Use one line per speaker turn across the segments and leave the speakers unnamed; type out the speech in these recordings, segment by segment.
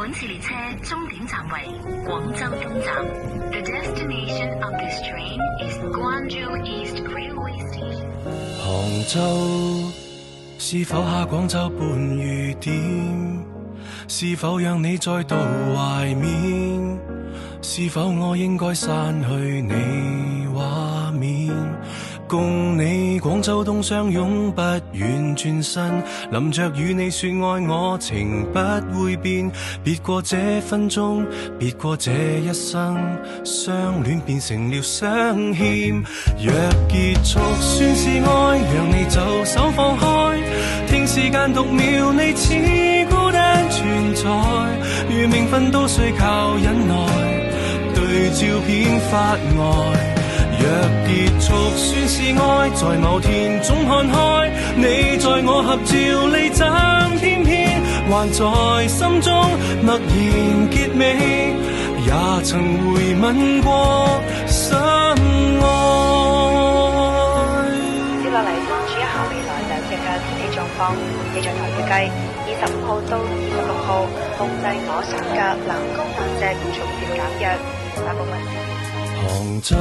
本次列車終點站為廣州東站。The destination of this train is Guangzhou East Railway Station。
杭州是否下廣州半雨點？是否讓你再度懷緬？是否我應該刪去你畫面？共你廣州東相擁，不願轉身，淋着與你說愛我，情不會變。別過這分鐘，別過這一生，相戀變成了相欠。若結束算是愛，讓你走手放開，聽時間讀秒，你似孤單存在，如命分都需靠忍耐，對照片發呆。若結束算是愛，在某天總看開，你在我合照離站，偏偏還在心中默然結尾，也曾回吻過深愛。
接落嚟關注一下未來兩日嘅天氣狀況。氣象台預計25號到26號控制我省嘅冷高冷脊逐漸減弱。大部分
杭州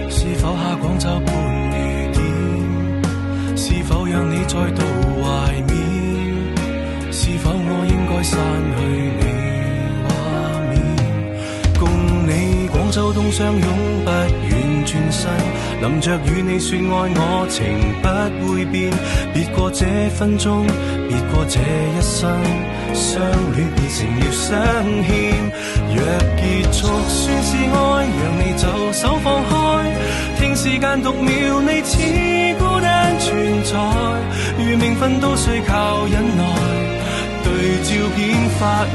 是否下廣州半雨點？是否讓你再度懷緬？是否我應該刪去你畫面？共你廣州東相擁，不願轉身，淋着與你說愛我，情不會變。別過這分鐘，別過這一生，相戀變成了相欠。若結束算是愛，讓你走手放開，聽時間讀秒，你似孤單存在，如命分都需靠忍耐，對照片發呆。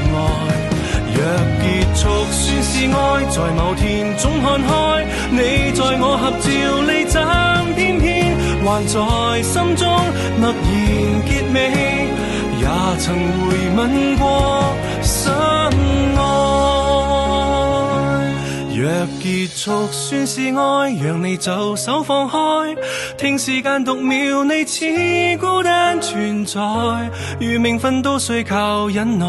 若結束算是愛，在某天總看開，你在我合照離站，偏偏還在心中默然結尾，也曾回吻過深愛。若結束算是愛，讓你走手放開，聽時間讀秒，你似孤單存在，如命分都需靠忍耐，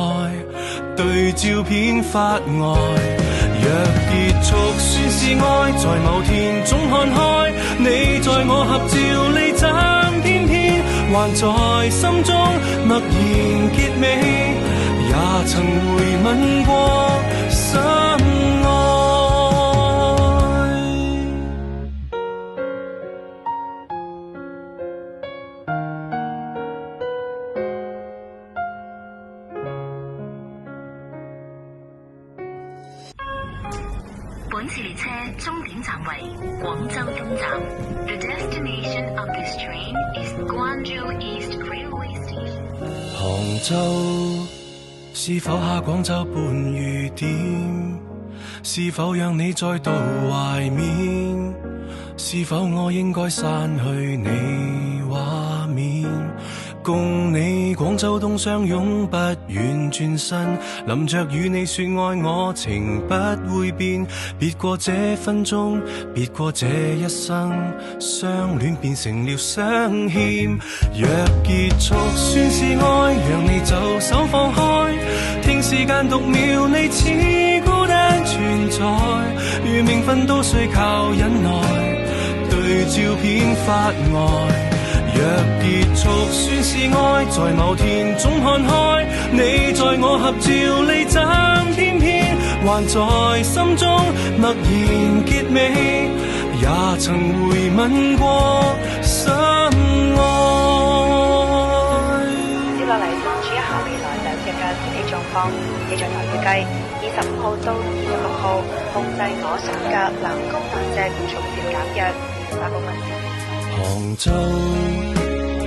對照片發呆。若結束算是愛，在某天總看開，你在我合照離站，偏偏還在心中默然結尾，也曾回吻過深愛。
本次列車終點站為廣州東站。The destination of this train is Guangzhou East Railway Station。
杭州是否下廣州半雨點？是否讓你再度懷緬？是否我應該刪去你畫面？共你廣州東相擁，不願轉身，淋着與你說愛我，情不會變。別過這分鐘，別過這一生，相戀變成了相欠。若結束算是愛，讓你走手放開，聽時間讀秒，你似孤單存在，如命分都需靠忍耐，對照片發呆。若結束算是愛，在某天總看開，你在我合照離站，偏偏還在心中默然結尾，也曾回吻過深愛。
接落嚟關注一下未來兩日嘅天氣狀況。氣象台預計25號到26號控制我省嘅冷高冷脊逐漸減弱。大部分
杭州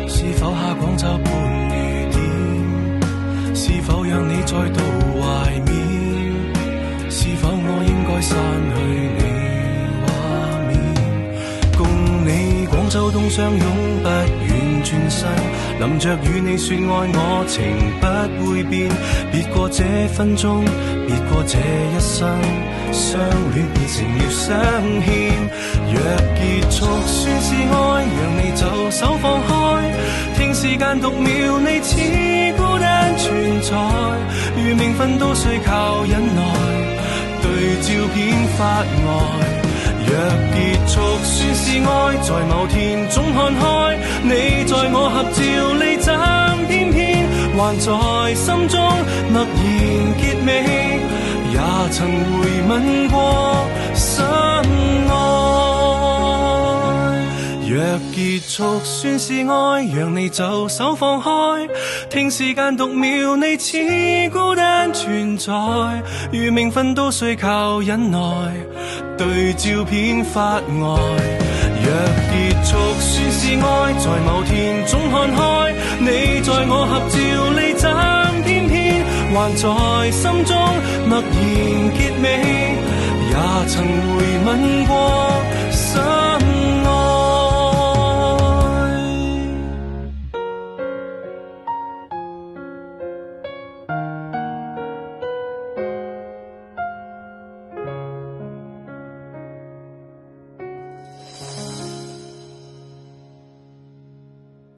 是否下廣州半雨點？是否讓你再度懷緬？是否我應該刪去你畫面？共你廣州東相擁，不願轉身，淋着與你說愛我，情不會變。別過這分鐘，別過這一生，相戀變成了相欠。若結束算是愛，讓你走手放開，聽時間讀秒，你似孤單存在，如命分分都需靠忍耐，對照片發呆。若結束算是愛，在某天總看開，你在我合照裏暫偏偏，還在心中默然結尾，也曾回吻過深愛。若結束算是愛，讓你就手放開，聽時間讀秒，你似孤單存在，如名分都需靠忍耐，對照片發呆。若結束算是愛，在某天總看開，你在我合照裏暫偏偏，還在心中默然結尾，也曾回吻過深